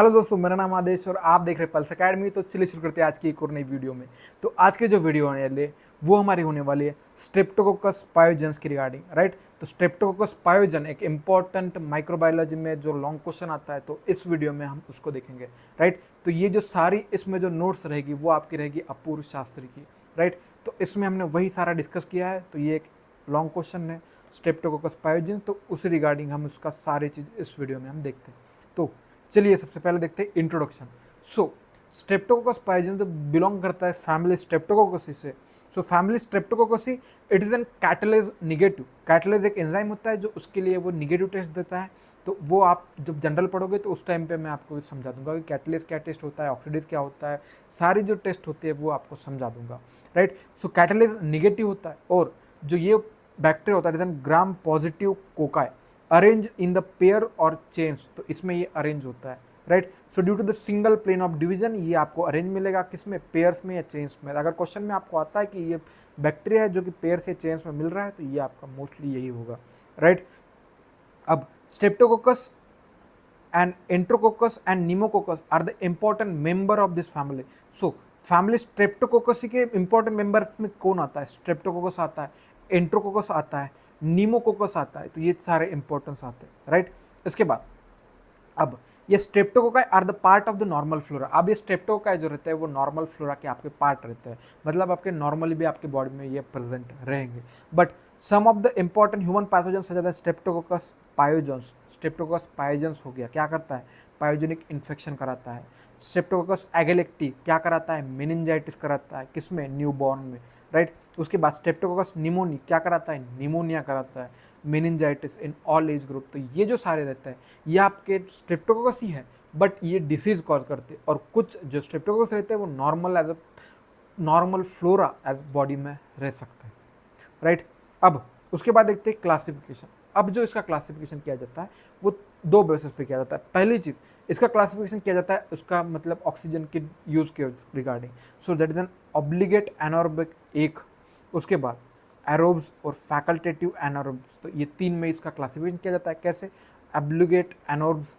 Hello दोस्तों, मेरा नाम आदेश और आप देख रहे हैं पल्स अकेडमी। तो चलिए शुरू करते हैं आज की एक और नई वीडियो में। तो आज की जो वीडियो होने वाली है वो हमारी होने वाली है स्ट्रेप्टोकोकस पायोजेंस की रिगार्डिंग, राइट। तो स्ट्रेप्टोकोकस पायोजन एक इंपॉर्टेंट माइक्रोबायोलॉजी में जो लॉन्ग क्वेश्चन आता है, तो इस वीडियो में हम उसको देखेंगे, राइट। तो ये जो सारी इसमें जो नोट्स रहेगी वो आपकी रहेगी अपूर्व शास्त्री की, राइट। तो इसमें हमने वही सारा डिस्कस किया है। तो ये एक लॉन्ग क्वेश्चन है स्ट्रेप्टोकोकस पायोजन, तो उस रिगार्डिंग हम उसका सारी चीज़ इस वीडियो में हम देखते हैं। तो चलिए सबसे पहले देखते हैं इंट्रोडक्शन। सो स्ट्रेप्टोकोकस पायोजन जो बिलोंग करता है फैमिली स्ट्रेप्टोकोकसी से। So family streptococcaceae it is an catalase negative. Catalase एक एंजाइम होता है जो उसके लिए वो निगेटिव टेस्ट देता है। तो वो आप जब जनरल पढ़ोगे तो उस टाइम पे मैं आपको समझा दूंगा कि कैटलेज क्या टेस्ट होता है, ऑक्सीडेज क्या होता है, सारी जो टेस्ट होती है वो आपको समझा दूंगा, राइट। सो कैटलेज निगेटिव होता है और जो ये बैक्टीरिया होता है gram positive cocci arrange in the pair और चेन्स, तो इसमें ये अरेंज होता है, right. So due to the single plane of division ये आपको अरेंज मिलेगा किसमें, पेयर्स में या चेन्स में। अगर क्वेश्चन में आपको आता है कि ये बैक्टीरिया है जो कि पेयर से चेन्स में मिल रहा है तो ये आपका मोस्टली यही होगा, राइट। अब Streptococcus and enterococcus and pneumococcus are the important member of this family. So family Streptococcus के इंपॉर्टेंट मेंबर्स में कौन आता है, स्ट्रेप्टोकोकस आता है, एंट्रोकोकस आता है, नीमोकोकस आता है। तो ये सारे इंपॉर्टेंस आते हैं, राइट। इसके बाद अब ये streptococci are the part of the normal flora. अब ये स्ट्रेप्टोकोकाई जो रहते हैं वो नॉर्मल फ्लोरा के आपके पार्ट रहते हैं, मतलब आपके नॉर्मली भी आपके बॉडी में ये प्रेजेंट रहेंगे। But some of the important human pathogen such as streptococcus pyogenes. Streptococcus pyogenes हो गया, क्या करता है, पायोजेनिक इन्फेक्शन कराता है। स्ट्रेप्टोकोकस एगेलेक्टी क्या कराता है, मेनिंजाइटिस कराता है, किसमें, न्यूबॉर्न में, राइट। उसके बाद स्ट्रेप्टोकोकस निमोनी क्या कराता है, निमोनिया कराता है, meningitis in all age group. तो ये जो सारे रहते हैं ये आपके स्ट्रेप्टोकोकस ही है, बट ये डिसीज कॉज करते हैं। और कुछ जो स्ट्रेप्टोकोकस रहते हैं वो normal as a normal flora as body में रह सकते हैं, राइट। अब उसके बाद देखते हैं क्लासिफिकेशन। अब जो इसका क्लासिफिकेशन किया जाता है वो दो बेसिस पे किया जाता है। पहली चीज़ इसका क्लासिफिकेशन किया जाता है उसका मतलब ऑक्सीजन के यूज़ के regarding. So that is an obligate anaerobic एक, उसके बाद एरोब्स और फैकल्टेटिव एनारोब्स। तो ये तीन में इसका क्लासिफिकेशन किया जाता है। कैसे, एब्लिगेट एनोर्ब्स,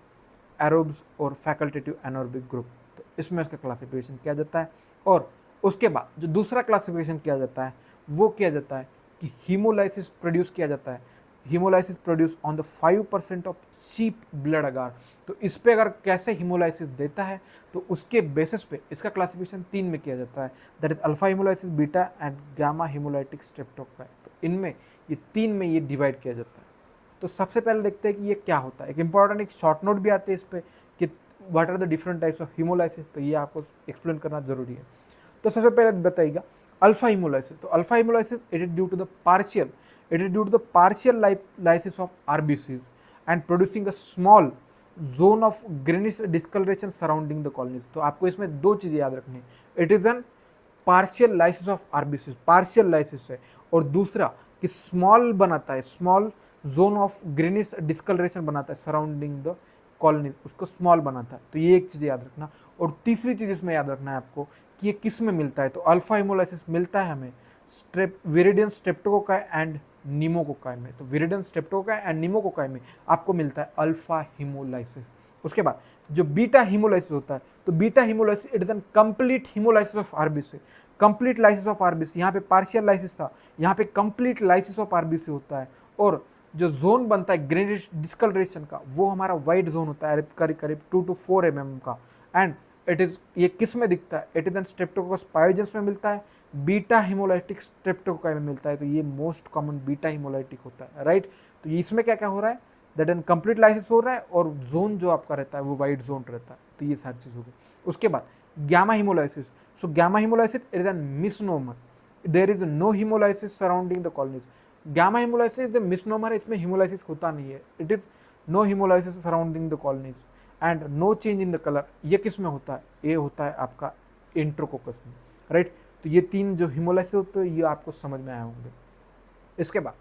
एरोब्स और फैकल्टेटिव एनोर्बिक ग्रुप। तो इसमें इसका क्लासिफिकेशन किया जाता है। और उसके बाद जो दूसरा क्लासिफिकेशन किया जाता है वो किया जाता है कि हीमोलाइसिस प्रोड्यूस किया जाता है। Haemolysis produce on the 5% of sheep blood agar. तो इस पे अगर कैसे हीमोलाइसिस देता है तो उसके बेसिस पे इसका क्लासिफिकेशन तीन में किया जाता है, that is alpha haemolysis, beta and gamma haemolytic streptococci. तो इनमें ये तीन में ये डिवाइड किया जाता है। तो सबसे पहले देखते हैं कि ये क्या होता है। एक इंपॉर्टेंट एक शॉर्ट नोट भी आते हैं इस पर कि what are the different types of haemolysis, तो ये आपको एक्सप्लेन करना जरूरी है। तो सबसे पहले बताइएगा अल्फा हीमोलाइसिस। तो alpha haemolysis it is due to the partial lysis of RBCs and producing a small zone of greenish discoloration surrounding the colonies। तो आपको इसमें दो चीज़ें याद रखनी है, it is an partial lysis of RBC, partial lysis है, और दूसरा कि स्मॉल बनाता है, small zone of greenish discolouration बनाता है सराउंडिंग द कॉलोनी, उसको स्मॉल बनाता है। तो ये एक चीज़ याद रखना। और तीसरी चीज़ इसमें याद रखना है आपको कि ये किस में मिलता है। तो अल्फा हीमोलाइसिस मिलता है हमें विरिडियन स्ट्रेप्टोकोकाई एंड नीमोकोकाई में। तो विरिडियन स्ट्रेप्टोकोकाई एंड नीमोकोकाई में आपको मिलता है अल्फा हीमोलाइसिस। उसके बाद जो बीटा हीमोलाइसिस होता है, तो beta haemolysis it is an complete haemolysis of RBC, complete lysis of RBC. यहाँ पे पार्शियल लाइसिस था, यहाँ पे कंप्लीट लाइसिस ऑफ आरबीसी होता है। और जो जोन बनता है ग्रेनिश डिस्कलरेशन का वो हमारा वाइट जोन होता है करीब करीब 2 to 4 mm का। एंड इट इज ये किस में दिखता है, it is N Streptococcus pyogenes में मिलता है, बीटा हीमोलाइटिक स्ट्रेप्टोकोकाई में मिलता है। तो ये मोस्ट कॉमन बीटा हीमोलाइटिक होता है, राइट। तो इसमें क्या क्या हो रहा है, दैट एन कंप्लीट लाइसिस हो रहा है और जोन जो आपका रहता है वो वाइट जोन रहता है। तो ये सारी चीज़ होगी। उसके बाद gamma haemolysis. So gamma haemolysis it is an misnomer, there is no haemolysis surrounding the colonies. Gamma haemolysis is misnomer, इसमें हीमोलाइसिस होता नहीं है, it is no haemolysis surrounding the colonies and no change in the colour. ये किस में होता है, ये होता है आपका एंट्रोकोकस में, राइट। तो ये तीन जो हीमोलाइसिस होते हैं ये आपको समझ में आए होंगे। इसके बाद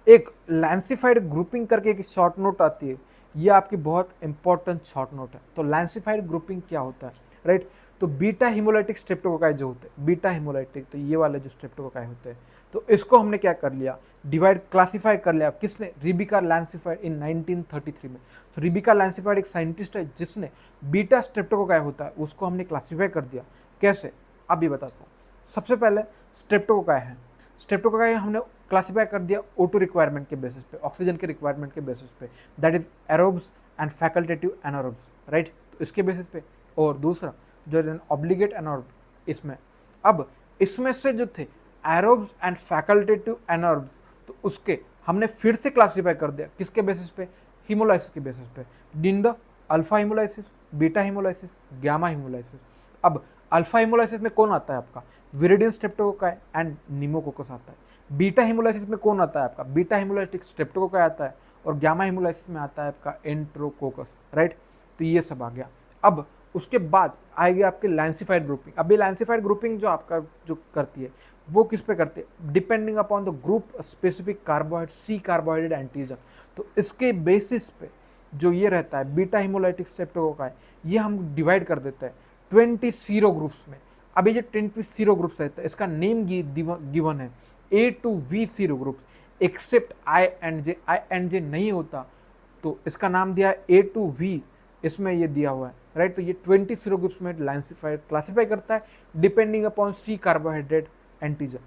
एक लैंसिफाइड ग्रुपिंग करके एक शॉर्ट नोट आती है, ये आपकी बहुत इंपॉर्टेंट शॉर्ट नोट है। तो लैंसिफाइड ग्रुपिंग क्या होता है, राइट। तो बीटा हिमोलाइटिक स्ट्रेप्टोकोकाई जो होते हैं, बीटा हिमोलाइटिक, तो ये वाले जो स्ट्रेप्टोकोकाई होते हैं, तो इसको हमने क्या कर लिया, डिवाइड क्लासीफाई कर लिया। किसने? रिबिका लैंसिफाइड इन 1933 में। तो रिबिका लैंसिफाइड एक साइंटिस्ट है जिसने बीटा स्ट्रेप्टोकोकाई होता है उसको हमने क्लासीफाई कर दिया। कैसे? अभी बताता हूँ। सबसे पहले स्ट्रेप्टोकोकाई है, स्ट्रेप्टोकोकाई हमने क्लासीफाई कर दिया O2 रिक्वायरमेंट के बेसिस पे, ऑक्सीजन के रिक्वायरमेंट के बेसिस पे, that is aerobes and facultative anaerobes, right. तो इसके बेसिस पे। और दूसरा जो ऑब्लिगेट एनारोब, इसमें अब इसमें से जो थे एरोब्स एंड फैकल्टेटिव एनारोब्स, तो उसके हमने फिर से क्लासीफाई कर दिया। किसके बेसिस पे? हीमोलाइसिस के बेसिस पे। In the alpha haemolysis, beta haemolysis, gamma haemolysis. अब अल्फा हीमोलाइसिस में कौन आता है आपका? विरिडियन स्ट्रेप्टोकोकाई एंड निमोकोकस आता है। बीटा हीमोलाइसिस में कौन आता है आपका? बीटा हीमोलाइटिक स्ट्रेप्टोकोकाई आता है। और गामा हीमोलाइसिस में आता है आपका एंट्रोकोकस, राइट। तो ये सब आ गया। अब उसके बाद आएगी आपकी लैंसिफाइड ग्रुपिंग। अब ये लैंसिफाइड ग्रुपिंग जो आपका जो करती है वो किस पे करती है? Depending upon the group specific carbohydrate, C carbohydrate antigen. तो इसके बेसिस पे जो ये रहता है बीटा हीमोलाइटिक स्ट्रेप्टोकोकाई, ये हम डिवाइड कर देते हैं 20 सीरो ग्रुप्स में। अभी जो 20 सीरो ग्रुप्स रहता है इसका नेम गिवन है A to V sero groups, except I and J नहीं होता तो इसका नाम दिया A to V, इसमें ये दिया हुआ है, राइट। तो ये 20 सीरो ग्रुप्स में लैंसिफाइड क्लासीफाई करता है डिपेंडिंग अपॉन सी कार्बोहाइड्रेट एंटीजन।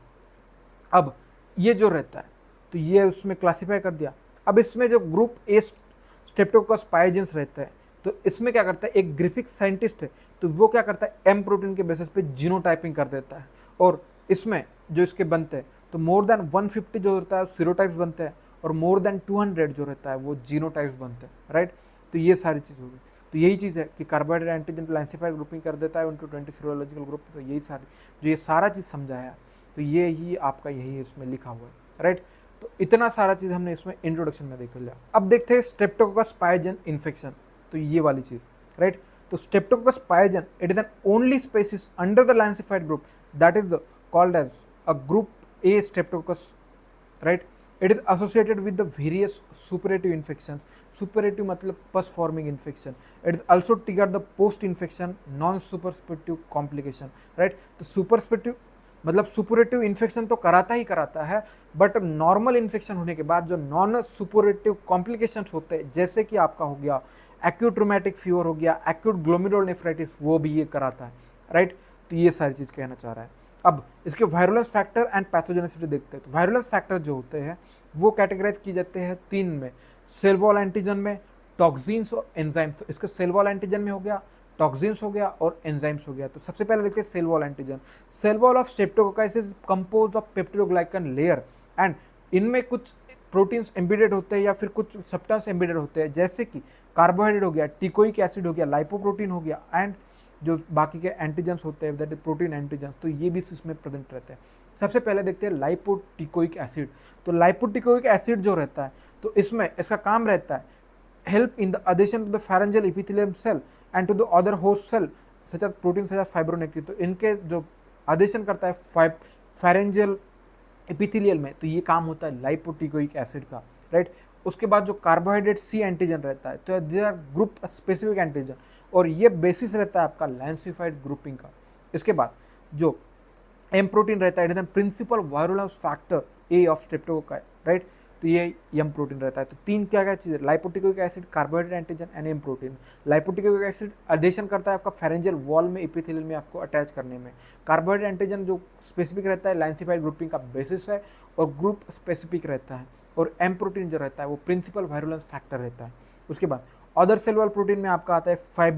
अब ये जो रहता है तो ये उसमें क्लासीफाई कर दिया। अब इसमें जो ग्रुप ए स्ट्रेप्टोकोकस पायोजेंस रहता है तो इसमें क्या करता है, एक ग्रिफिक साइंटिस्ट है तो वो क्या करता है, एम प्रोटीन के बेसिस पे जीनोटाइपिंग कर देता है। और इसमें जो इसके बनते हैं तो मोर देन 150 जो होता है सीरोटाइप्स बनते हैं और मोर देन 200 जो रहता है वो जीनोटाइप्स बनते हैं, राइट। तो ये सारी चीज़ होगी। तो यही चीज़ है कि कार्बोहाइड्रेट एंटीजन लैंसिफाइड ग्रुपिंग कर देता है उनको 20 सीरोलॉजिकल ग्रुप। तो यही सारी जो ये सारा चीज़ समझाया तो ये ही आपका यही इसमें लिखा हुआ है, राइट। तो इतना सारा चीज़ हमने इसमें इंट्रोडक्शन में देख लिया। अब देखते हैं स्ट्रेप्टोकोकस पायोजन इन्फेक्शन, तो ये वाली चीज़, राइट। तो streptococcus pyogenes it is an only species under the Lancefield group that is called as a group A streptococcus, right. It is associated with the various suppurative infections. Suppurative मतलब pus forming infection. It is also trigger the post infection non superspirative complication, right. तो superspirative मतलब suppurative infection तो कराता ही कराता है, but normal infection होने के बाद जो नॉन सुपोरेटिव कॉम्प्लिकेशंस होते हैं जैसे कि आपका हो गया एक्यूट रूमेटिक फीवर हो गया, एक्यूट ग्लोमेरुलोनेफ्राइटिस, वो भी ये कराता है, राइट। तो ये सारी चीज़ कहना चाह रहा है। अब इसके वायरुलेंस फैक्टर एंड पैथोजेनिसिटी देखते हैं। तो वायरुलेंस फैक्टर जो होते हैं वो कैटेगराइज किए जाते हैं 3 में, सेल वॉल एंटीजन में, टॉक्सिन्स और एंजाइम्स। तो इसका सेल वॉल एंटीजन में हो गया, टॉक्सिन्स हो गया और एंजाइम्स हो गया। तो सबसे पहले देखते हैं cell wall antigen. Cell wall of streptococci is compose of peptidoglycan layer and इनमें कुछ प्रोटीन्स एम्बेडेड होते हैं या फिर कुछ सब्सटेंस एम्बेडेड होते हैं जैसे कि कार्बोहाइड्रेट हो गया, टिकोइक एसिड हो गया, लाइपोप्रोटीन हो गया एंड जो बाकी के एंटीजेंस होते हैं दैट इज प्रोटीन एंटीजेंस, तो ये भी इसमें प्रेजेंट रहते हैं। सबसे पहले देखते हैं लाइपोटिकोइक एसिड। तो लाइपोटिकोइक एसिड जो रहता है तो इसमें इसका काम रहता है help in the adhesion to the pharyngeal epithelium cell and to the other host cell such as protein such as fibronectin. तो इनके जो अडेशन करता है फेरेंजियल एपिथेलियल में, तो ये काम होता है लाइपोटिकोइक एसिड का, राइट। उसके बाद जो कार्बोहाइड्रेट सी एंटीजन रहता है तो they are group specific antigen और ये बेसिस रहता है आपका लैंसिफाइड ग्रुपिंग का। इसके बाद जो एम प्रोटीन रहता है it is principal virulence factor A of streptococci, right. तो ये एम प्रोटीन रहता है। तो 3 क्या क्या चीज़ें, lipoteichoic acid, carbohydrate antigen and M protein. Lipoteichoic acid adhesion करता है आपका फेरेंजियल वॉल में एपिथेलियल में आपको अटैच करने में। कार्बोहाइड्रेट एंटीजन जो स्पेसिफिक रहता है लैंसिफाइड ग्रुपिंग का बेसिस है और ग्रुप स्पेसिफिक रहता है। और एम प्रोटीन जो रहता है वो प्रिंसिपल वायरुलेंस फैक्टर रहता है। उसके बाद अदर सेलुलर प्रोटीन में आपका आता है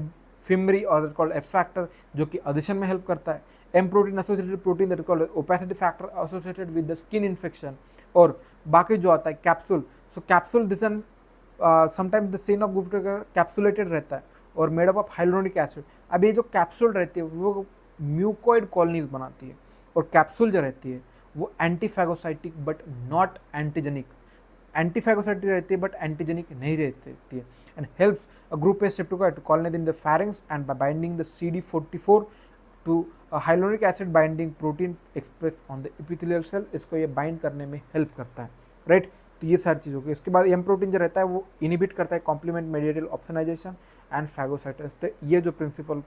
फिमरी और कॉल्ड एफ फैक्टर जो कि अडिशन में हेल्प करता है। M protein associated protein that is called opacity factor associated with the skin infection. और बाकी जो आता है capsule, so capsule this sometimes the chain of group capsulated रहता है और made up of hyaluronic acid. अब ये जो कैप्सूल रहती है वो म्यूकोइड कॉलोनीज बनाती है और कैप्सूल जो रहती है वो एंटीफैगोसाइटिक बट नॉट एंटीजेनिक, एंटीफैगोसाइटिक रहती है बट एंटीजेनिक नहीं रहती है and helps a group A streptococcus to colonize in the pharynx and by binding the CD44 to a hyaluronic acid binding protein expressed on the epithelial cell, इसको ये bind करने में help करता है, right. तो ये सारी चीज़ होगी। इसके बाद एम प्रोटीन जो रहता है वो इनिबिट करता है कॉम्प्लीमेंट मेडिएटेड ऑप्सोनाइजेशन एंड फैगोसाइटस। तो ये जो प्रिंसिपल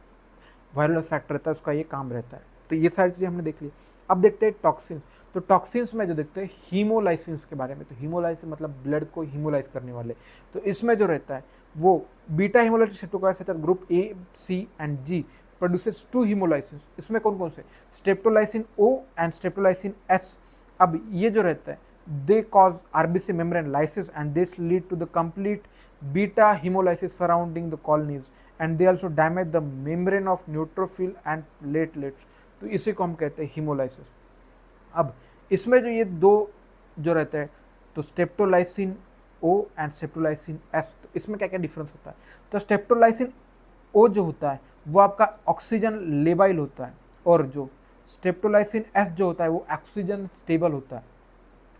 वायरल फैक्टर रहता है उसका ये काम रहता है। तो ये सारी चीज़ें हमने देख ली। अब देखते हैं टॉक्सिन। तो टॉक्सिन्स में जो देखते हैं हीमोलाइसिन्स के बारे में। तो हीमोलाइसिन मतलब ब्लड को हीमोलाइज करने वाले। तो इसमें जो रहता है वो beta haemolytic streptokinase group A, C and G produces 2 haemolysins. इसमें कौन कौन से? Streptolysin O and streptolysin S. अब ये जो रहता है they cause RBC membrane lysis and this lead to the complete beta hemolysis surrounding the colonies and they also damage the membrane of neutrophil and platelets। तो इसी को हम कहते हैं hemolysis। अब इसमें जो ये दो जो रहते हैं तो streptolysin O and streptolysin S, तो इसमें क्या क्या डिफरेंस होता है? तो स्टेप्टोलाइसिन ओ जो होता है वो आपका ऑक्सीजन लेबाइल होता है और जो स्टेप्टोलाइसिन एस जो होता है वो ऑक्सीजन स्टेबल होता है।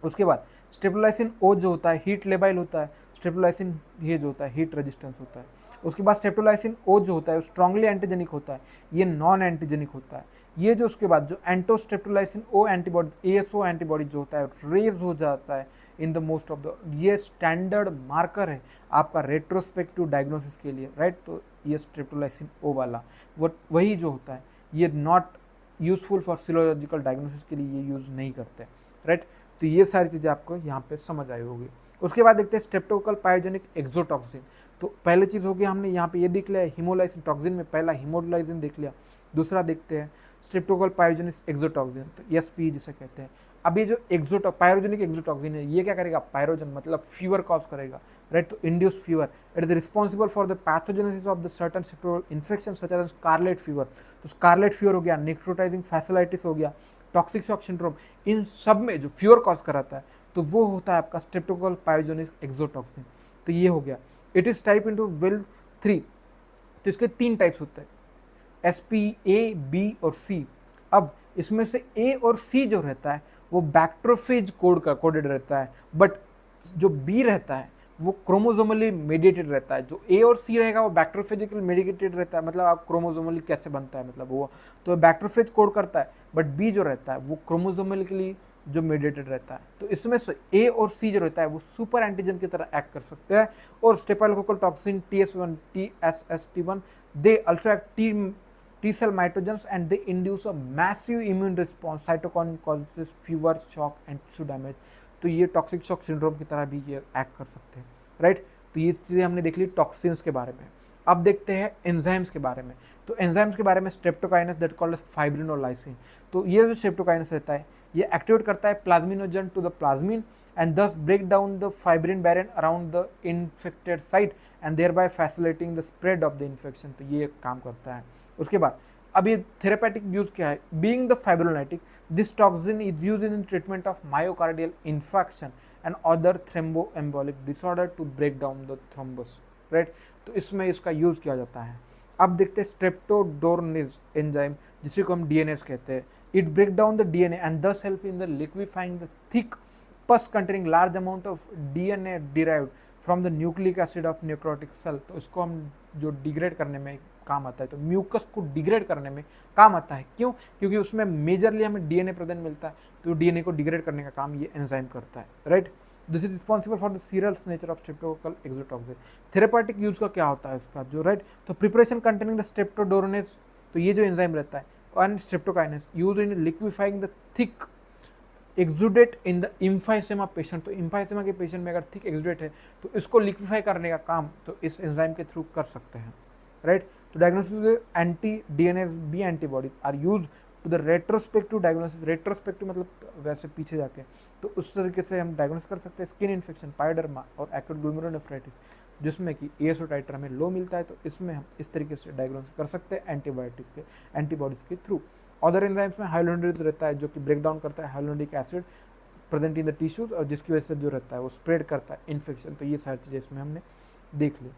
उसके बाद स्टेप्टोलाइसिन ओ जो होता है हीट लेबाइल होता है, स्टेप्टोलाइसिन ये जो होता है हीट रेजिस्टेंस होता है। उसके बाद स्टेप्टोलाइसिन ओ जो होता है वो स्ट्रांगली एंटीजेनिक होता है, ये नॉन एंटीजेनिक होता है। ये जो उसके बाद जो एंटोस्टेप्टोलाइसिन ओ एंटीबॉडी एएसओ एंटीबॉडी जो होता है रेज हो जाता है इन द मोस्ट ऑफ द, ये स्टैंडर्ड मार्कर है आपका रेट्रोस्पेक्टिव डायग्नोसिस के लिए, राइट। तो ये स्टेप्टोलाइसिन ओ वाला वो वही जो होता है ये नॉट यूजफुल फॉर सिलोलॉजिकल डायग्नोसिस के लिए ये यूज़ नहीं करते, राइट। तो ये सारी चीज़ें आपको यहाँ पे समझ आई होगी। उसके बाद देखते हैं स्ट्रेप्टोकोकल पायोजेनिक एक्सोटॉक्सिन। तो पहले चीज़ हो गया हमने यहाँ पे ये देख लिया हीमोलाइसिन टॉक्सिन में पहला हीमोलाइसिन देख लिया। दूसरा देखते हैं स्ट्रेप्टोकोकल पायोजेनिक एक्सोटॉक्सिन, तो एसपी जिसे कहते हैं। अब ये जो पायरोजेनिक एक्सोटॉक्सिन है ये क्या करेगा? पायरोजन मतलब फीवर कॉज करेगा, राइट। तो induce fever it is responsible for the pathogenesis of the certain streptococcal infection such as scarlet fever. तो स्कारलेट फीवर हो गया, नेक्रोटाइजिंग फैसिलाइटिस हो गया, टॉक्सिक शॉक सिंड्रोम, इन सब में जो फीवर कॉज कराता है तो वो होता है आपका स्ट्रेप्टोकोकल पायोजेनिक एक्सोटॉक्सिन। तो ये हो गया। It is type into well 3। तो इसके 3 टाइप्स होते हैं, एसपी ए, बी और सी। अब इसमें से ए और सी जो रहता है वो बैक्ट्रोफेज कोडेड रहता है, बट जो बी रहता है वो क्रोमोसोमली मेडिएटेड रहता है। जो ए और सी रहेगा वो बैक्ट्रोफेजिकली मेडिएटेड रहता है, मतलब आप क्रोमोसोमली कैसे बनता है मतलब वो तो बैक्ट्रोफेज कोड करता है, बट बी जो रहता है वो क्रोमोसोमली जो मेडिएटेड रहता है। तो इसमें से ए और सी जो रहता है वो सुपर एंटीजन की तरह एक्ट कर सकते हैं। और staphylococcal toxin TS1, TSST1 they also act T cell mitogens and they induce a massive immune response, cytokine causes fever, shock and tissue damage। तो ये टॉक्सिक शॉक सिंड्रोम की तरह भी ये एक्ट कर सकते हैं, राइट। तो ये चीज़ें हमने देख ली टॉक्सिन्स के बारे में। अब देखते हैं एंजाइम्स के बारे में। तो एंजाइम्स के बारे में स्ट्रेप्टोकाइनेस दैट कॉल्ड एज फाइब्रिनोलाइसिन। तो ये जो स्ट्रेप्टोकाइनेस रहता है ये एक्टिवेट करता है plasminogen to the plasmin and thus break down the fibrin barrier around the infected site and thereby facilitating the spread of the infection. तो ये काम करता है। उसके बाद अब ये थेरेपेटिक यूज क्या है? Being the fibrinolytic this toxin is used in treatment of myocardial infection and other thromboembolic disorder to break down the thrombus, right. तो इसमें इसका यूज किया जाता है। अब देखते हैं स्ट्रेप्टोडोर्निज एंजाइम जिसे को हम डीएनएस कहते हैं। It break down the DNA and thus help in the liquefying the thick pus containing large amount of DNA derived from the nucleic acid of necrotic cell. तो इसको हम जो डिग्रेड करने में काम आता है, तो म्यूकस को डिग्रेड करने में काम आता है। क्यों? क्योंकि उसमें मेजरली हमें डीएनए प्रेजेंट मिलता है, तो डीएनए को डिग्रेड करने का काम ये एंजाइम करता है, right. This is responsible for the serial nature of streptococcal exotoxin. Therapeutic use का क्या होता है उसका जो, राइट। तो प्रिपरेशन कंटेनिंग द स्ट्रेप्टोडोर्नेस, तो ये जो एंजाइम रहता है and streptokinase use in liquefying the thick exudate in the emphysema patient. तो इम्फाइसेमा के पेशेंट में अगर थिक एक्सुडेट है तो इसको लिक्विफाई करने का काम तो इस एंजाइम के थ्रू कर सकते हैं, राइट। तो diagnosis anti DNase B antibodies are use to the retrospective diagnosis. Retrospective मतलब वैसे पीछे जाके, तो उस तरीके से हम डायग्नोस कर सकते हैं स्किन इन्फेक्शन, पायोडर्मा और एक्यूट ग्लोमेरुलोनेफ्राइटिस जिसमें कि एएसओ टाइटर हमें लो मिलता है। तो इसमें हम इस तरीके से डायग्नोसिस कर सकते हैं एंटीबॉडीज के थ्रू। अदर एंजाइम्स में हाइलोनिक रहता है जो कि ब्रेक डाउन करता है hyaluronic acid present in the tissues और जिसकी वजह से जो रहता है वो स्प्रेड करता है इन्फेक्शन। तो ये सारी चीज़ें इसमें हमने देख ली।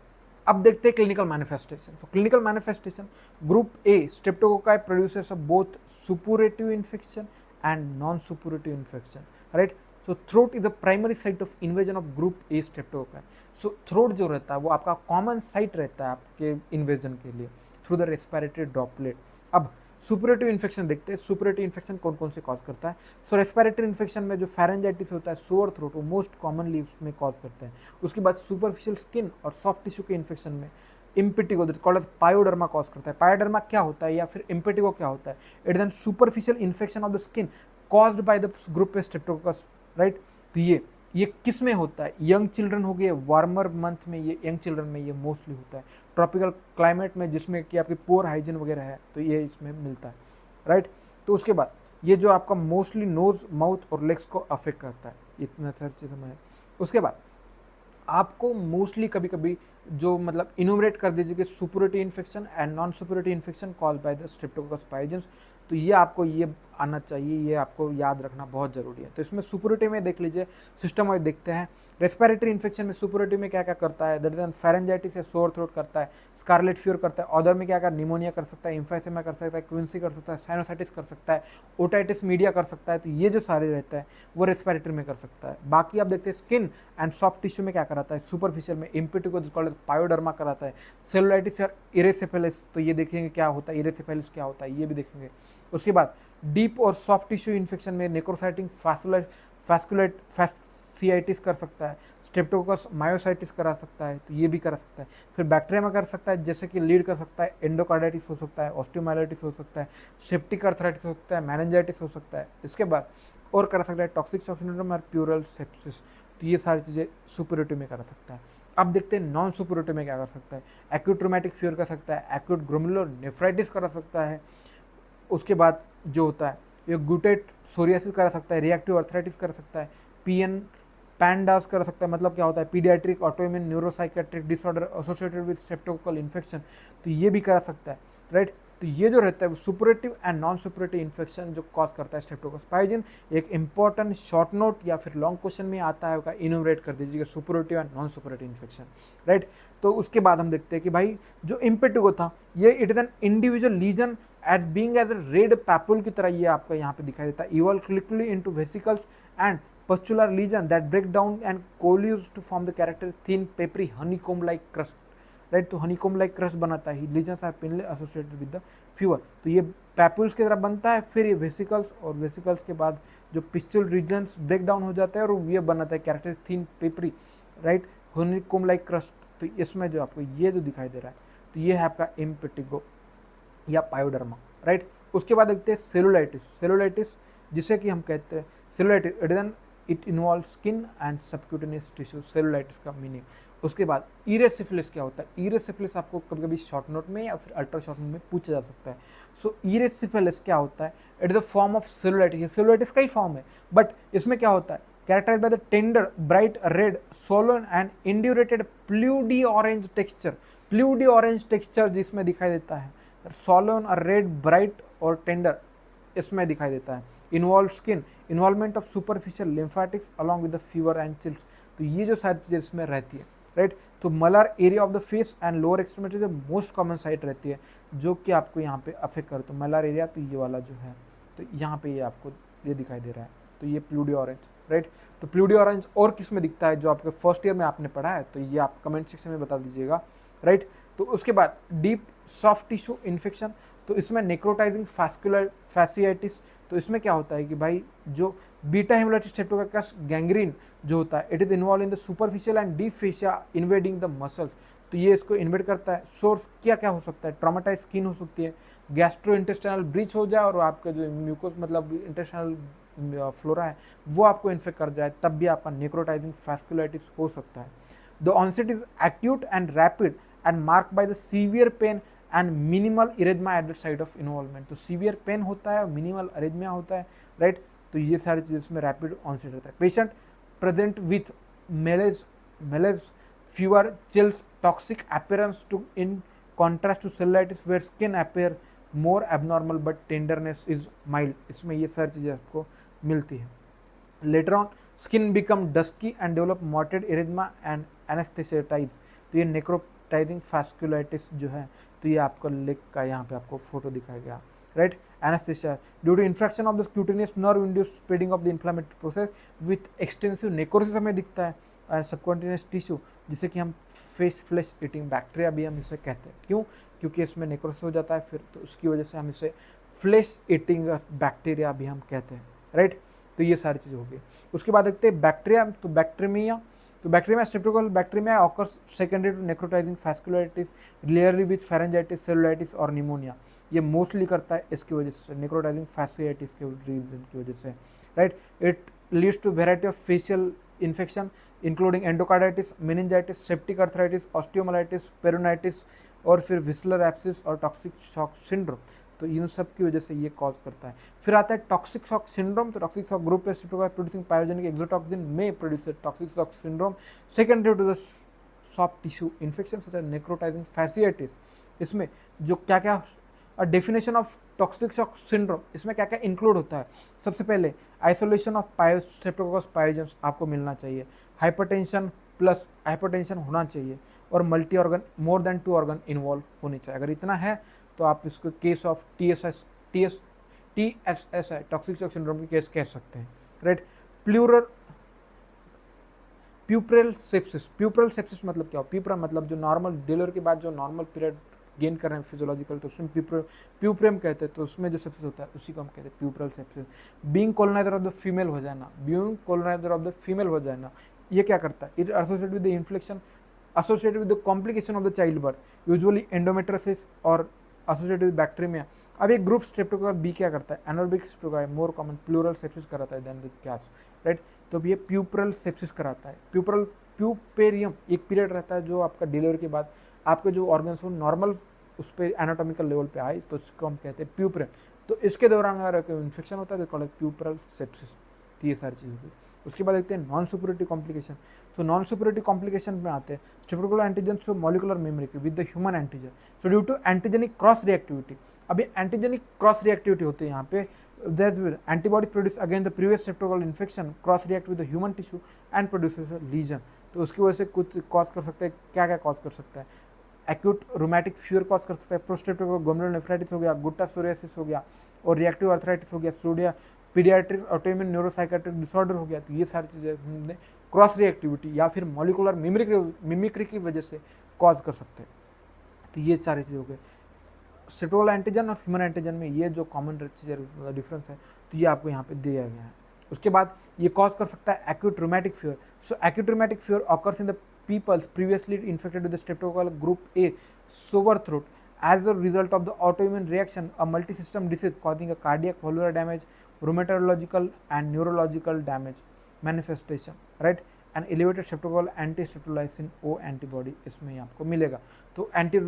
अब देखते हैं clinical manifestation. For clinical manifestation group A streptococci produces of both suppurative infection and non suppurative infection, right. So throat is the primary site of invasion of group A streptococci. So throat जो रहता है वो आपका common site रहता है आपके invasion के लिए थ्रू द रेस्पिरेटरी ड्रॉपलेट। अब सुपरेटिव इन्फेक्शन देखते हैं। सुपरेटिव इन्फेक्शन कौन कौन से कॉज करता है? सो रेस्पिरेटरी इन्फेक्शन में जो फेरेंजाइटिस होता है, सोअर थ्रोट, वो मोस्ट कॉमनली उसमें कॉज करते हैं। उसके बाद सुपरफिशियल स्किन और सॉफ्ट टिश्यू के इन्फेक्शन में impetigo that's called as pyoderma cause करता है। पायोडर्मा क्या होता है या फिर इम्पेटिगो क्या होता है? It is N superficial infection of the skin caused by the group Streptococcus, right. तो ये किस में होता है? यंग चिल्ड्रन हो गए, वार्मर मंथ में ये यंग चिल्ड्रन में ये मोस्टली होता है, ट्रॉपिकल क्लाइमेट में जिसमें कि आपकी पोर हाइजीन वगैरह है तो ये इसमें मिलता है, राइट। तो उसके बाद ये जो आपका मोस्टली नोज, माउथ और लेग्स को अफेक्ट करता है, इतना सारी चीज़ें में है। उसके बाद आपको मोस्टली कभी कभी जो मतलब इनोमरेट कर दीजिए कि suppurative infection and non suppurative infection cause by the streptococcus pyogenes, तो ये आपको ये आना चाहिए, ये आपको याद रखना बहुत जरूरी है। तो इसमें सुपोरिटी में देख लीजिए, सिस्टम वाइज देखते हैं। रेस्पिरेटरी इन्फेक्शन में सुपोरिटी में क्या क्या करता है? दैट इज फेरेंजाइटिस या सोर थ्रोट करता है, स्कारलेट फीवर करता है, ऑदर में क्या क्या निमोनिया कर सकता है, इम्फेसिमा कर सकता है, क्विंसी कर सकता है, साइनोसाइटिस कर सकता है, ओटाइटिस मीडिया कर सकता है। तो ये जो सारे रहता है वो रेस्पिरेटरी में कर सकता है। बाकी आप देखते हैं स्किन एंड सॉफ्ट टिश्यू में क्या कराता है? सुपरफिशियल में इम्पेटिगो कॉल्ड पायोडर्मा कराता है, सेलुलाइटिस और इरेसेफेलिस, तो ये देखेंगे क्या होता है, इरेसेफेलिस क्या होता है ये भी देखेंगे। उसके बाद डीप और सॉफ्ट टिश्यू इन्फेक्शन में नेक्रोसाइटिक फैस्कुलाइटिस कर सकता है, स्ट्रेप्टोकोकस मायोसाइटिस करा सकता है, तो ये भी करा सकता है। फिर बैक्टीरिया में कर सकता है, जैसे कि लीड कर सकता है, एंडोकार्डाइटिस हो सकता है, ऑस्टियोमाइलाइटिस हो सकता है, सेप्टिक अर्थराइटिस हो सकता है, मेनिंजाइटिस हो सकता है। इसके बाद और करा सकता है टॉक्सिक शॉक सिंड्रोम और प्यूरल सेप्सिस, तो ये सारी चीज़ें सुपोरिटी में करा सकता है। अब देखते हैं नॉन सुपोरिटी में क्या कर सकता है। एक्यूट ट्रोमैटिक फीवर कर सकता है, एक्यूट ग्लोमेरुलोनेफ्राइटिस करा सकता है। उसके बाद जो होता है ये ग्लूटेट सोरियासिस करा सकता है, रिएक्टिव अर्थराइटिस कर सकता है, पैंडास कर सकता है, मतलब क्या होता है paediatric autoimmune neuropsychiatric disorder associated with streptococcal infection, तो ये भी करा सकता है, राइट। तो ये जो रहता है वो सुपोरेटिव एंड नॉन सुपोरेटिव इन्फेक्शन जो कॉज करता है स्ट्रेप्टोकोकस पायोजेन। एक इंपॉर्टेंट शॉर्ट नोट या फिर लॉन्ग क्वेश्चन में आता है होगा, इनोमरेट कर दीजिएगा सुपोरेटिव एंड नॉन सुपोरेटिव इन्फेक्शन, राइट। तो उसके बाद हम देखते हैं कि भाई जो इम्पेटिगो था ये it is an individual lesion at being as a red papule की तरह ये आपका यहाँ पे दिखाई देता है, evolve quickly into vesicles and pustular lesion that break down and coalesce to form the character thin papery honeycomb like crust, right। तो honeycomb like crust बनाता है, lesions are pinly associated with the fever, तो ये papules की तरह बनता है। फिर ये वेसिकल्स और वेसिकल्स के बाद जो पिस्टुल रीजन्स ब्रेक डाउन हो जाता है और ये बनाता है character thin peppery, right, honeycomb like crust। तो इसमें जो आपको ये जो दिखाई दे रहा है तो ये है आपका इम्पेटिगो या पायोडर्मा, राइट। उसके बाद देखते हैं सेलुलाइटिस। सेलुलाइटिस जिसे कि हम कहते हैं cellulitis it involve skin and subcutaneous tissue, cellulitis का मीनिंग। उसके बाद इरेसिफिलिस क्या होता है? इरेसिफिलिस आपको कभी कभी शॉर्ट नोट में या फिर अल्ट्रा शॉर्ट नोट में पूछा जा सकता है। सो इरेसिफिलिस क्या होता है? It is the form of cellulitis, ये सेलुलाइटिस का ही फॉर्म है, बट इसमें क्या होता है? Characterise by the tender bright red swollen and indurated peau d' orange texture, peau d' orange texture जिसमें दिखाई देता है, सोलन और रेड ब्राइट और टेंडर इसमें दिखाई देता है। Involve skin, involvement of superficial lymphatics along with the fever and chills, तो ये जो सारी चीज़ें इसमें रहती है, राइट। तो malar area of the face and lower extremity जो मोस्ट कॉमन साइट रहती है जो कि आपको यहाँ पे अफेक्ट करे, तो मलर एरिया तो ये वाला जो है, तो यहाँ पे ये आपको ये दिखाई दे रहा है, तो ये प्लूडी ऑरेंज, राइट। तो प्लूडी ऑरेंज और किस में दिखता है जो आपके फर्स्ट ईयर में आपने पढ़ा है, तो ये आप कमेंट सेक्शन में बता दीजिएगा, राइट। तो उसके बाद डीप सॉफ्ट टिश्यू इन्फेक्शन, तो इसमें नेक्रोटाइजिंग फैस्कुलर फैसियाइटिस, तो इसमें क्या होता है कि भाई जो बीटा हेमोलाइटिस स्ट्रेप्टोकोकस गैंग्रीन जो होता है it is involve in the superficial and deep fascia invading the muscles, तो ये इसको इन्वेड करता है। सोर्स क्या क्या हो सकता है? ट्रॉमेटाइज स्किन हो सकती है, गैस्ट्रो इंटेस्टाइनल ब्रीच हो जाए और आपका जो म्यूकोस मतलब इंटेस्टाइनल फ्लोरा है वो आपको इन्फेक्ट कर जाए, तब भी आपका नेक्रोटाइजिंग फैस्कुलाइटिस हो सकता है। The onset is acute and rapid and mark by the severe pain and minimal erythema at the site of involvement, तो सीवियर पेन होता है और मिनिमल अरेथमिया होता है, राइट। तो ये सारी चीज़ें इसमें रैपिड ऑनसेट होता है। Patient present with malaise fever chills toxic appearance to in contrast to cellulitis where skin appear more abnormal but tenderness is mild, इसमें ये सारी चीज़ें आपको मिलती है। Later on skin become dusky and develop mottled erythema and anaesthetise, तो ये necrotising फैस्कुलाइटिस जो है तो ये आपका लेग का यहाँ पे आपको फोटो दिखाया गया, right. Anaesthesia due to infection of the cutaneous nerve induce spreading of the inflammatory process with extensive necrosis हमें दिखता है एंड सबकॉन्टिन्यूस टिश्यू जिसे कि हम फेस फ्लैश ईटिंग बैक्टीरिया भी हम इसे कहते हैं। क्यों? क्योंकि इसमें नेक्रोसिस हो जाता है फिर, तो उसकी वजह से हम इसे फ्लैश ईटिंग बैक्टीरिया भी हम कहते हैं, राइट। तो ये सारी चीज़ हो गई। उसके बाद देखते हैं बैक्टीरिया, तो बैक्टीरिया तो bacteria streptococcal bacteria occurs secondary to necrotising fasciitis, rarely with pharyngitis, cellulitis और निमोनिया। ये मोस्टली करता है इसकी वजह से, नेक्रोटाइजिंग फैस्कुलाइटिस के रीजन की वजह से, right. It leads to variety of facial infection including endocarditis, meningitis, septic arthritis, osteomyelitis, peritonitis और फिर विस्लर एब्सिस और टॉक्सिक शॉक सिंड्रोम। तो इन सब की वजह से ये कॉज करता है। फिर आता है टॉक्सिक शॉक सिंड्रोम। तो टॉक्सिक शॉक ग्रुप है प्रोड्यूसिंग पायोजेनिक एक्सोटॉक्सिन में produce toxic shock syndrome secondary to the soft tissue infection such as necrotising fasciitis. इसमें जो क्या क्या definition of toxic shock syndrome, इसमें क्या क्या इंक्लूड होता है। सबसे पहले आइसोलेशन ऑफ स्ट्रेप्टोकोकस पायोजेंस आपको मिलना चाहिए, हाइपरटेंशन प्लस हाइपरटेंशन होना चाहिए और multi organ more than 2 organ involve होने चाहिए। अगर इतना है तो आप इसको केस ऑफ TSS है, टॉक्सिक शॉक सिंड्रोम की केस कह सकते हैं, राइट। प्यूपरल सेप्सिस। प्यूपरल सेप्सिस मतलब क्या हो, प्यूपरा मतलब जो नॉर्मल डिलीवरी के बाद जो नॉर्मल पीरियड गेन कर रहे हैं फिजियोलॉजिकल, तो उसमें प्यूपरम कहते हैं, तो उसमें जो सेप्सिस होता है उसी को हम कहते हैं puerperal sepsis. Being coloniser of the female vagina, being coloniser of the female vagina, ये क्या करता है, it associated with the infection associated with the complication of the childbirth, usually endometriosis और associated with bacteremia। अब एक group Streptococcus B क्या करता है, anaerobic streptococcus more common pleural sepsis कराता है देन द कैस, राइट। तो अब ये प्यूपरल सेप्सिस कराता है। प्यूपेरियम एक पीरियड रहता है जो आपका डिलीवरी के बाद आपके जो ऑर्गन्स हो नॉर्मल उस पर एनाटॉमिकल लेवल पे आए, तो उसको हम कहते हैं प्यूपरम। तो इसके दौरान अगर इन्फेक्शन होता है तो कॉल्ड प्यूपरल सेप्सिस। तो ये सारी चीज़ें होती। उसके बाद देखते हैं नॉन सुपरियोरिटी कॉम्प्लिकेशन। तो नॉन सुपरियोरिटी कॉम्प्लिकेशन में आते हैं streptococcal antigen so molecular memory with the human antigen, so due to antigenic cross reactivity. अभी एंटीजेनिक क्रॉस रिएक्टिविटी होती है यहाँ पे, antibody produce against the previous streptococcal infection, cross react with the human tissue and produces lesion. तो उसकी वजह से कुछ कॉज कर सकता है, क्या क्या कॉज कर सकता है, एक्यूट रोमैटिक फीवर कॉज कर सकता है, प्रोस्ट्रेप्टोकोकल ग्लोमेरुलर नेफ्राइटिस हो गया, गुट्टा सोरियासिस हो गया और रिएक्टिव अर्थराइटिस हो गया, सोडिया पीडियाट्रिक ऑटोइम्यून न्यूरोसाइकेट्रिक डिसऑर्डर हो गया। तो ये सारी चीज़ें हमने क्रॉस रिएक्टिविटी या फिर मॉलिकुलर मिमिक्री की वजह से कॉज कर सकते हैं। तो ये सारी चीज़ें हो गई स्ट्रेप्टोकोकल एंटीजन और ह्यूमन एंटीजन में, ये जो कॉमन चीज़ें डिफरेंस है तो ये आपको यहाँ पे दिया गया है। उसके बाद ये कॉज कर सकता है acute rheumatic fever. So acute rheumatic fever occurs in the peoples previously infected with the streptococcal group A sore throat as a result of the autoimmune reaction, a multi-system disease causing a cardiac, valvular damage, rheumatological and neurological damage manifestation, right। and elevated streptococcal anti-streptolysin O antibody इसमें आपको मिलेगा। तो anti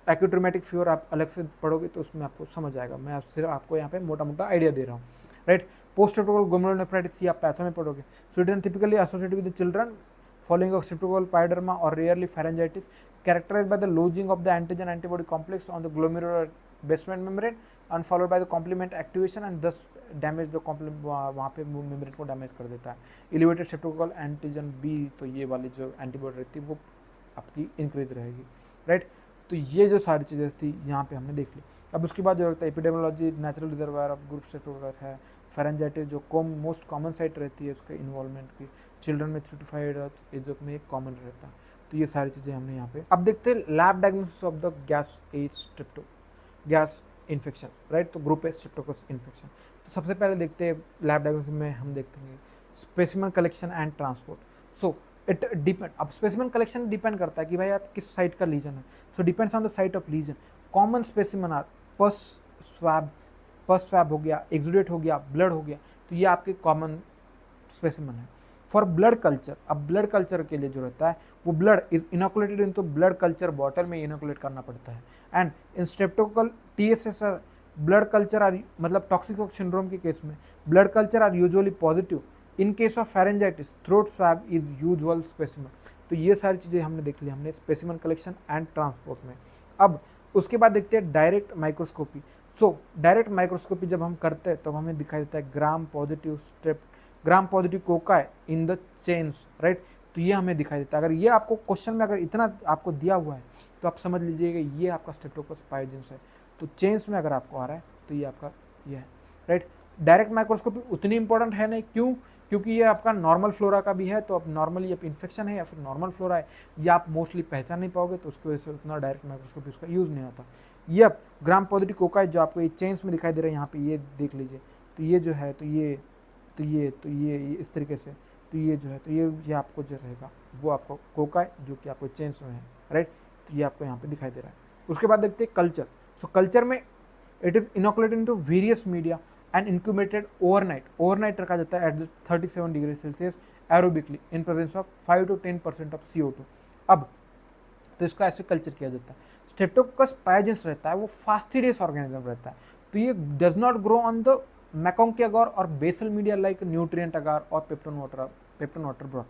acute rheumatic fever आप अलग से पढ़ोगे तो उसमें आपको समझ आएगा, मैं सिर्फ आपको यहाँ पे मोटा मोटा आइडिया दे रहा हूँ, right. Post streptococcal glomerular nephritis ये आप पैथो में पढ़ोगे। So it is typically associated with the children following of streptococcal pyoderma or rarely pharyngitis, characterized by the lodging of the antigen antibody complex on the glomerular basement membrane and followed by the complement activation and thus damage the complement, वहाँ पे membrane को damage कर देता है। elevated streptococcal antigen B, तो ये वाली जो एंटीबॉडी रहती है वो आपकी इंक्रीज रहेगी, राइट। तो ये जो सारी चीज़ें थी यहाँ पे हमने देख ली। अब उसके बाद जो रहता है epidemiology, natural reservoir of group Streptococcus है, फेरेंजाइटिस जो मोस्ट कॉमन साइट रहती है उसके इन्वॉल्वमेंट की, चिल्ड्रन में 3 to 5 एज में एक कॉमन रहता है। तो ये सारी चीज़ें हमने यहाँ पे। अब देखते हैं lab diagnosis of the gas infection, right. तो ग्रुप ए स्ट्रेप्टोकोकस इन्फेक्शन। तो सबसे पहले देखते हैं लैब डायग्नोसिस में हम देखते हैं specimen collection and transport. So it depend, अब स्पेसिमेन कलेक्शन डिपेंड करता है कि भाई आप किस साइट का लीजन है। So depends on the site of lesion. Common specimen are pus swab हो गया, एक्सुडेट हो गया, ब्लड हो गया, तो ये आपके कॉमन स्पेसिमेन है। फॉर ब्लड कल्चर, अब ब्लड कल्चर के लिए जो रहता है वो ब्लड इज इनोकुलेटेड इन, तो ब्लड कल्चर बॉटल में इनोकुलेट करना पड़ता है। And in streptococcal TSS blood culture are मतलब टॉक्सिक शॉक सिंड्रोम के केस में blood culture are usually positive. In case of pharyngitis throat swab is usual specimen. तो ये सारी चीज़ें हमने देख ली हमने स्पेसिमेन कलेक्शन एंड ट्रांसपोर्ट में। अब उसके बाद देखते हैं direct microscopy. So direct microscopy जब हम करते हैं तो हमें दिखाई देता है gram positive cocci in the chains, right. तो ये हमें दिखाई देता है। अगर ये आपको क्वेश्चन में अगर इतना आपको दिया हुआ है तो आप समझ लीजिएगा ये आपका स्ट्रेप्टोकोकस पायोजेंस है। तो चेन्स में अगर आपको आ रहा है तो ये आपका ये है, राइट। डायरेक्ट माइक्रोस्कोपी उतनी इंपॉर्टेंट है नहीं, क्यों? क्योंकि ये आपका नॉर्मल फ्लोरा का भी है, तो अब नॉर्मली अब इन्फेक्शन है या फिर नॉर्मल फ्लोरा है ये आप मोस्टली पहचान नहीं पाओगे, तो उसकी वजह से उतना डायरेक्ट माइक्रोस्कोपी उसका यूज़ नहीं आता। ये अब ग्राम पॉजिटिव कोकाई जो आपको ये चेन्स में दिखाई दे रहा है यहाँ पे, ये देख लीजिए। तो ये जो है तो ये इस तरीके से तो ये जो है तो ये आपको जो रहेगा वो आपको कोका है जो कि आपको चेन्स में है, राइट। तो ये आपको यहाँ पे दिखाई दे रहा है। उसके बाद देखते हैं कल्चर। सो कल्चर में it is inoculated into various media and incubated overnight रखा जाता है at 37 degree Celsius aerobically in presence of 5 to 10% of CO2। अब तो इसका ऐसे कल्चर किया जाता है। स्ट्रेप्टोकोकस पायोजेंस रहता है वो फास्टिडियस ऑर्गेनिज्म रहता है, तो ये does not grow on the MacConkey agar और basal media like nutrient agar और पेप्टोन वाटर ब्रॉथ।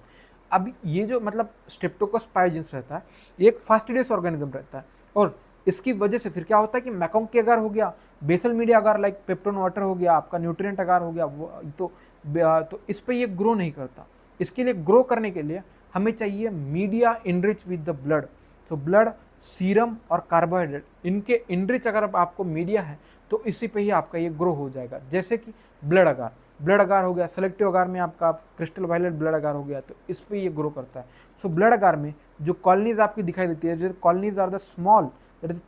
अब ये जो मतलब स्ट्रेप्टोकोकस पायोजेंस रहता है ये एक फास्टिडियस ऑर्गेनिज्म रहता है, और इसकी वजह से फिर क्या होता है कि मैकोंकी अगार हो गया, बेसल मीडिया अगार लाइक पेप्टोन वाटर हो गया, आपका न्यूट्रिएंट अगार हो गया, वो तो इस पर ये ग्रो नहीं करता। इसके लिए ग्रो करने के लिए हमें चाहिए media enrich with the blood. तो ब्लड, सीरम और कार्बोहाइड्रेट इनके इनरिच अगर आपको मीडिया है तो इसी पे ही आपका ये ग्रो हो जाएगा। जैसे कि ब्लड अगार हो गया, सेलेक्टिव अगार में आपका क्रिस्टल वायलेट ब्लड अगार हो गया, तो इस पे ये ग्रो करता है। सो ब्लड अगार में जो कॉलोनीज आपकी दिखाई देती है, जो colonies are the small, that is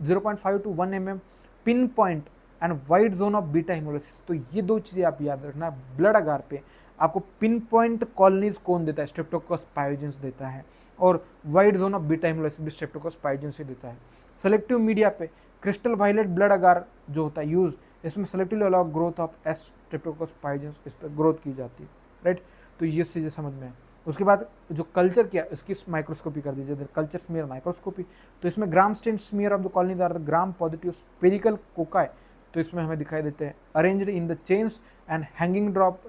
0.5 to 1 mm pin point and wide zone of beta haemolysis. तो ये दो चीज़ें आप याद रखना। ब्लड अगार पे आपको पिन पॉइंट कॉलोनीज कौन देता है? स्ट्रेप्टोकोकस पायोजेंस देता है, और wide zone of beta haemolysis भी स्ट्रेप्टोकोकस पायोजेंस से देता है। सेलेक्टिव मीडिया पे क्रिस्टल वायलेट ब्लड अगार जो होता है यूज, इसमें selectively allow growth of S Streptococcus pyogenes, इस पर ग्रोथ की जाती है, राइट। तो ये चीज़ें समझ में है। उसके बाद जो कल्चर किया इसकी माइक्रोस्कोपी कर दीजिए, कल्चर स्मीयर माइक्रोस्कोपी। तो इसमें gram stain smear of the colony are the gram positive spherical cocci, तो इसमें हमें दिखाई देते हैं arranged in the chains and hanging drop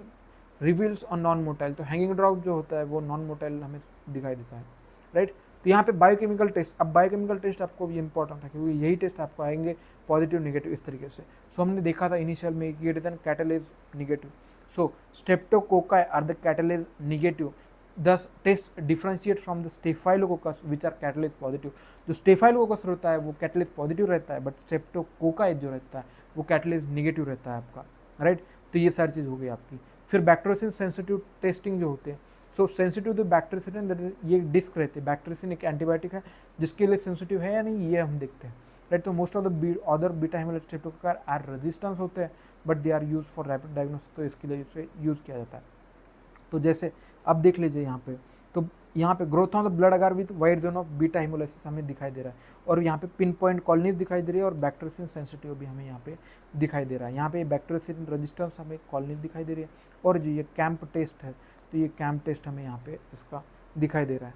reveals on non motile. तो हैंगिंग ड्रॉप जो होता है वो नॉन मोटाइल हमें दिखाई देता है, राइट। तो यहाँ पे बायोकेमिकल टेस्ट, अब बायोकेमिकल टेस्ट आपको भी इंपॉर्टेंट है क्योंकि यही टेस्ट आपको आएंगे पॉजिटिव नेगेटिव इस तरीके से। सो हमने देखा था इनिशियल में कि it is an catalase negative. So streptococci are the catalase negative, thus test differentiate from the staphylococcus which are catalase positive. जो स्टेफाइलोकोकस रहता है वो कैटालेज पॉजिटिव रहता है, बट स्ट्रेप्टोकोकाई जो रहता है वो कैटालेज नेगेटिव रहता है आपका, राइट। तो ये सारी चीज़ हो गई आपकी। फिर बैक्टीरियोसिन सेंसिटिव टेस्टिंग जो होते हैं, so sensitive to bacteriocin, that ये डिस्क रहते हैं। बैक्टीरियोसिन एक एंटीबायोटिक है जिसके लिए सेंसिटिव है या नहीं ये हम देखते हैं, राइट। तो most of the other beta haemolytic streptococci are resistance होते हैं but they are use for rapid diagnosis, तो इसके लिए इसे यूज़ किया जाता है। तो जैसे अब देख लीजिए यहाँ पे, तो यहाँ पे growth on the blood agar with wide zone of beta haemolysis हमें दिखाई दे रहा है, और यहाँ पे पिन पॉइंट कॉलोनीज दिखाई दे रही है, और बैक्टीरियोसिन सेंसिटिव भी हमें यहाँ पे दिखाई दे रहा है। यहाँ पे बैक्टीरियोसिन रेजिस्टेंस हमें कॉलोनीज दिखाई दे रही है, और जो ये कैंप टेस्ट है तो ये कैंप टेस्ट हमें यहाँ पे इसका दिखाई दे रहा है।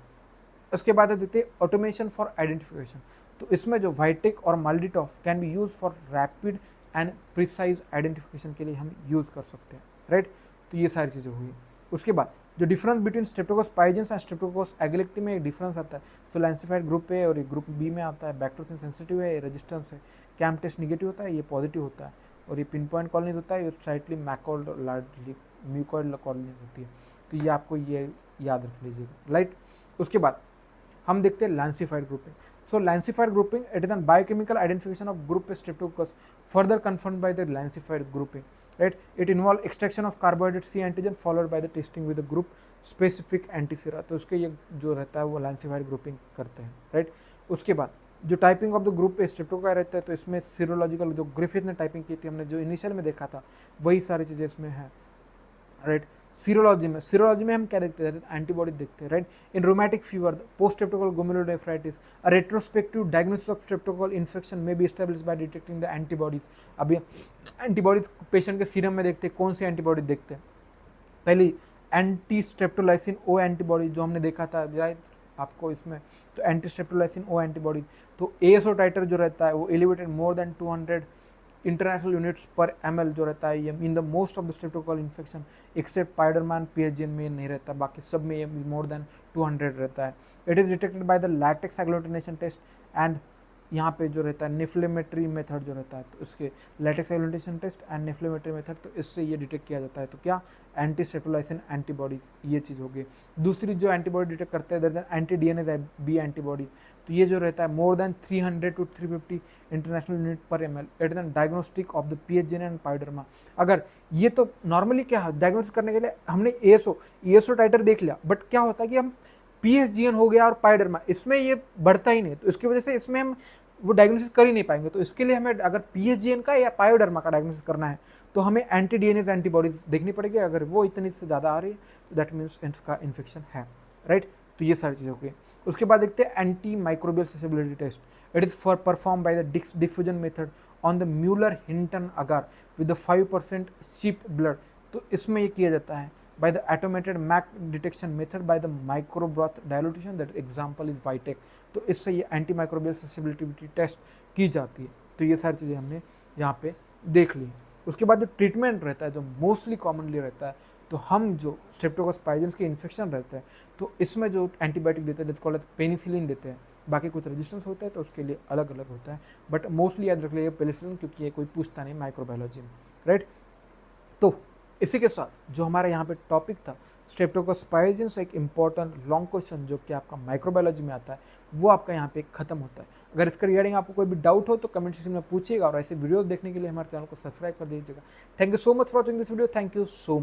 उसके बाद देखते हैं ऑटोमेशन फॉर आइडेंटिफिकेशन। तो इसमें जो वाइटेक और MALDI TOF can be use for rapid and precise identification के लिए हम यूज़ कर सकते हैं, राइट। तो ये सारी चीज़ें हुई। उसके बाद जो difference between streptococcus pyogenes and streptococcus agalactiae में एक डिफरेंस आता है। सो लैंसिफाइड ग्रुप ए और ग्रुप बी में आता है, बैक्टीरियोसिन सेंसिटिव है, रेजिस्टेंस है, कैंप टेस्ट निगेटिव होता है, ये पॉजिटिव होता है, और ये पिन पॉइंट कॉलोनीज होता है, ये स्लाइटली मैकोल्ड लार्जली म्यूकॉइड कॉलोनीज होती है। तो ये आपको ये याद रख लीजिएगा, राइट। उसके बाद हम देखते हैं Lancefield grouping. So Lancefield grouping it is an biochemical identification of group A streptococcus further confirmed by the Lancefield grouping, right. It involve extraction of carbohydrate C antigen followed by the testing with the group specific antisera। तो उसके ये जो रहता है वो लैंसिफाइड grouping करते हैं, right. उसके बाद जो टाइपिंग ऑफ द ग्रुप पे स्ट्रेप्टोकोकाई रहता है, तो इसमें सीरोलॉजिकल जो ग्रिफिथ ने टाइपिंग की थी हमने जो इनिशियल में देखा था वही सारी चीज़ें इसमें है, राइट। सीरोलॉजी में हम क्या देखते हैं? एंटीबॉडी देखते हैं, right. In rheumatic fever, post streptococcal glomerulonephritis, a retrospective diagnosis of streptococcal infection may be established by detecting the antibodies. अभी एंटीबॉडीज पेशेंट के सीरम में देखते हैं, कौन सी एंटीबॉडी देखते हैं? पहली एंटी स्ट्रेप्टोलाइसिन ओ एंटीबॉडी जो हमने देखा था, राइट, आपको इसमें तो एंटी स्ट्रेप्टोलाइसिन ओ एंटीबॉडी। तो एएसओ टाइटर जो रहता है वो elevated more than 200 international units per ml जो रहता है ये in the most of the streptococcal infection except pyoderma PHGN में नहीं रहता, बाकी सब में ये मोर देन 200 रहता है। It is detected by the latex agglutination test and यहाँ पे जो रहता है नेफ्लेमेट्री मेथड जो रहता है, तो उसके latex agglutination test and nephelometry method, तो इससे ये डिटेक्ट किया जाता है। तो क्या एंटी स्ट्रेप्टोलाइसिन एंटीबॉडी ये चीज़ हो गई। दूसरी जो एंटीबॉडी डिटेक्ट करते हैं एंटी डीएनए बी एंटीबॉडी, तो ये जो रहता है more than 300 to 350 international unit per ml। It is diagnostic of the PHGN and pyoderma. अगर ये तो नॉर्मली क्या है डायग्नोसिस करने के लिए हमने एएसओ टाइटर देख लिया, बट क्या होता है कि हम पीएचजीएन हो गया और पाइडरमा इसमें ये बढ़ता ही नहीं, तो इसकी वजह से इसमें हम वो डायग्नोसिस कर ही नहीं पाएंगे। तो इसके लिए हमें अगर पीएसजीएन का या पायोडर्मा का डायग्नोसिस करना है तो हमें एंटी डीएनएज एंटीबॉडीज देखनी पड़ेगी। अगर वो इतनी से ज़्यादा आ रही है तो दैट मीन्स इसका इन्फेक्शन है, राइट। तो ये सारी चीज़ें हो गई। उसके बाद देखते हैं anti microbial susceptibility test. It is for perform by the diffusion method on the Mueller Hinton agar with the 5% sheep blood. तो इसमें ये किया जाता है by the automated MAC detection method by the microbroth dilution, that example is Vitek। तो इससे ये anti microbial susceptibility test की जाती है। तो ये सारी चीज़ें हमने यहाँ पे देख ली। उसके बाद जो ट्रीटमेंट रहता है जो मोस्टली कॉमनली रहता है, तो हम जो स्ट्रेप्टोकोकस पाइजन्स के इन्फेक्शन रहते हैं तो इसमें जो एंटीबायोटिक देते हैं जिसको पेनिसिलिन देते हैं। बाकी कुछ रेजिस्टेंस होता है तो उसके लिए अलग अलग होता है, बट मोस्टली याद रख लीजिए पेनिसिलिन, क्योंकि ये कोई पूछता नहीं माइक्रोबायोलॉजी में, राइट। तो इसी के साथ जो हमारा यहाँ पे टॉपिक था स्ट्रेप्टोकोकस पाइजन्स, एक इंपॉर्टेंट लॉन्ग क्वेश्चन जो कि आपका माइक्रोबायोलॉजी में आता है, वो आपका यहाँ पे खत्म होता है। अगर इसके रिगार्डिंग आपको कोई भी डाउट हो तो कमेंट सेक्शन में पूछिएगा, और ऐसे वीडियोस देखने के लिए हमारे चैनल को सब्सक्राइब कर दीजिएगा। Thank you so much for watching this video. Thank you so much.